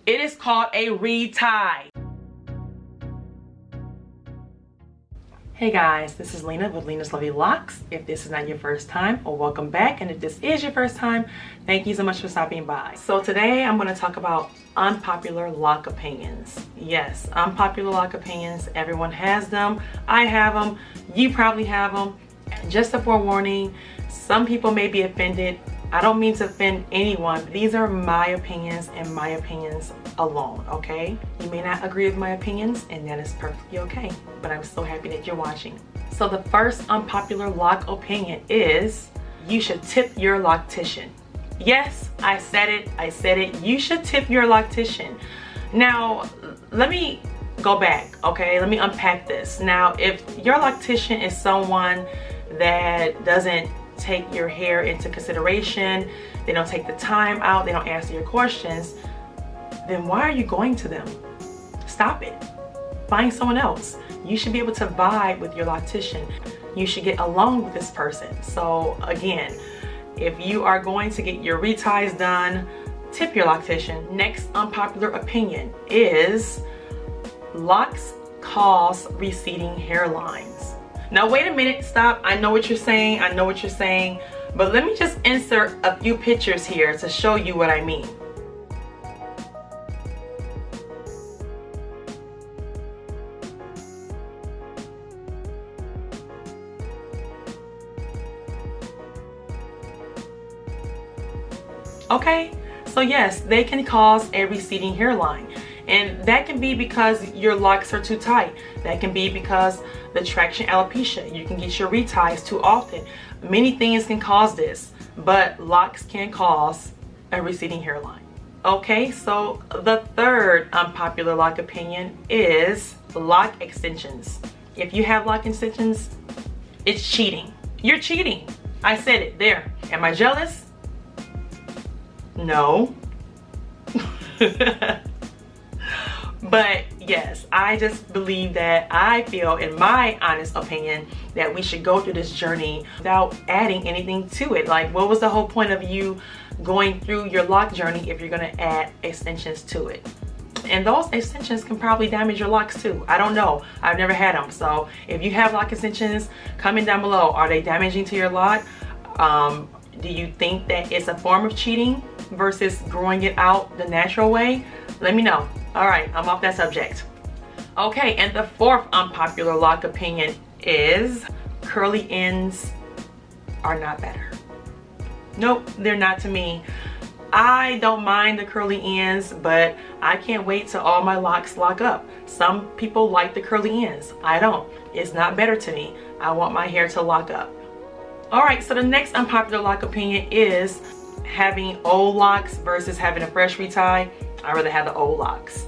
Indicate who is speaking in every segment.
Speaker 1: It is called a retie. Hey guys, this is Lena with Lena's Lovely Locks. If this is not your first time, or welcome back, and if this is your first time, thank you so much for stopping by. So today I'm going to talk about unpopular lock opinions. Yes, unpopular lock opinions. Everyone has them. I have them. You probably have them. Just a forewarning, some people may be offended. I don't mean to offend anyone. These are my opinions and my opinions alone, okay? You may not agree with my opinions, and that is perfectly okay, but I'm so happy that you're watching. So the first unpopular lock opinion is you should tip your loctician. Yes, I said it. You should tip your loctician. Now, let me go back, okay? Let me unpack this. Now, if your loctician is someone that doesn't take your hair into consideration, they don't take the time out, they don't answer your questions, then why are you going to them? Stop it. Find someone else. You should be able to vibe with your loctician. You should get along with this person. So again, if you are going to get your reties done, tip your loctician. Next unpopular opinion is locks cause receding hairlines. Now wait a minute, stop. I know what you're saying, but let me just insert a few pictures here to show you what I mean. Okay, so yes, they can cause a receding hairline. And that can be because your locks are too tight. That can be because the traction alopecia. You can get your reties too often. Many things can cause this, but locks can cause a receding hairline. Okay, so the third unpopular lock opinion is lock extensions. If you have lock extensions, it's cheating. You're cheating. I said it there. Am I jealous? No. But yes, I just believe that, I feel, in my honest opinion, that we should go through this journey without adding anything to it. Like, what was the whole point of you going through your lock journey if you're going to add extensions to it? And those extensions can probably damage your locks too. I don't know. I've never had them. So if you have lock extensions, comment down below. Are they damaging to your lock? Do you think that it's a form of cheating versus growing it out the natural way? Let me know. All right, I'm off that subject. Okay, and the fourth unpopular lock opinion is curly ends are not better. Nope, they're not to me. I don't mind the curly ends, but I can't wait till all my locks lock up. Some people like the curly ends. I don't. It's not better to me. I want my hair to lock up. All right, so the next unpopular lock opinion is having old locks versus having a fresh retie. I rather have the old locks.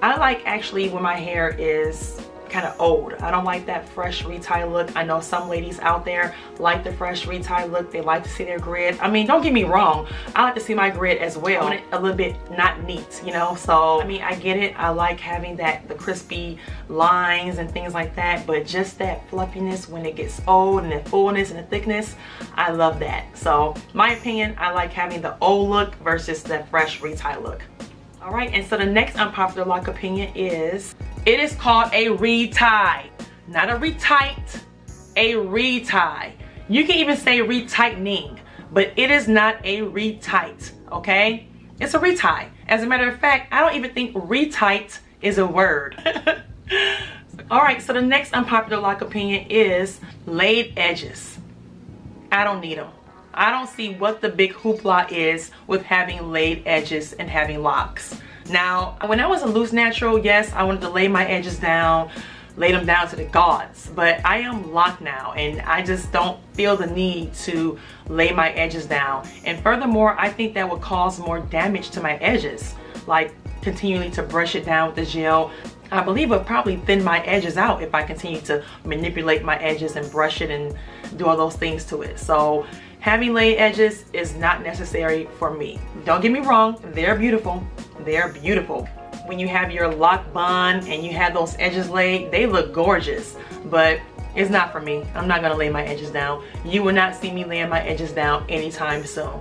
Speaker 1: I like actually when my hair is kind of old. I don't like that fresh retie look. I know some ladies out there like the fresh retie look. They like to see their grid. I mean, don't get me wrong. I like to see my grid as well. I want it a little bit not neat, you know? So, I mean, I get it. I like having the crispy lines and things like that. But just that fluffiness when it gets old and the fullness and the thickness, I love that. So, my opinion, I like having the old look versus the fresh retie look. All right, and so the next unpopular lock opinion is, it is called a retie. Not a retight, a retie. You can even say retightening, but it is not a retight, okay? It's a retie. As a matter of fact, I don't even think retight is a word. All right, so the next unpopular lock opinion is laid edges. I don't need them. I don't see what the big hoopla is with having laid edges and having locks. Now, when I was a loose natural, yes, I wanted to lay my edges down, lay them down to the gods. But I am locked now, and I just don't feel the need to lay my edges down. And furthermore, I think that would cause more damage to my edges, like continually to brush it down with the gel. I believe it would probably thin my edges out if I continue to manipulate my edges and brush it and do all those things to it. So having laid edges is not necessary for me. Don't get me wrong, they're beautiful. They're beautiful. When you have your lock bun and you have those edges laid, they look gorgeous, but it's not for me. I'm not gonna lay my edges down. You will not see me laying my edges down anytime soon.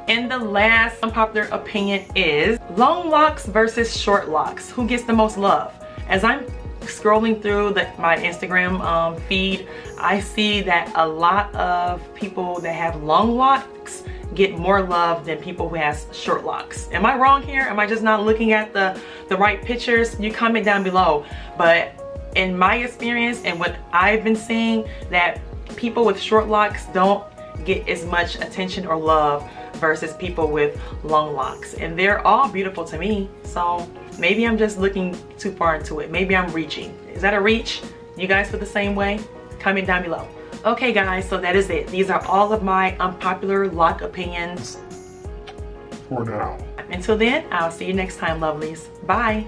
Speaker 1: And the last unpopular opinion is long locks versus short locks. Who gets the most love? As I'm scrolling through my Instagram feed, I see that a lot of people that have long locks get more love than people who has short locks. Am I wrong here? Am I just not looking at the right pictures? You comment down below. But in my experience and what I've been seeing, that people with short locks don't get as much attention or love versus people with long locks. And they're all beautiful to me. So maybe I'm just looking too far into it. Maybe I'm reaching. Is that a reach? You guys feel the same way? Comment down below. Okay guys, so that is it. These are all of my unpopular lock opinions
Speaker 2: for now.
Speaker 1: Until then, I'll see you next time, lovelies. Bye.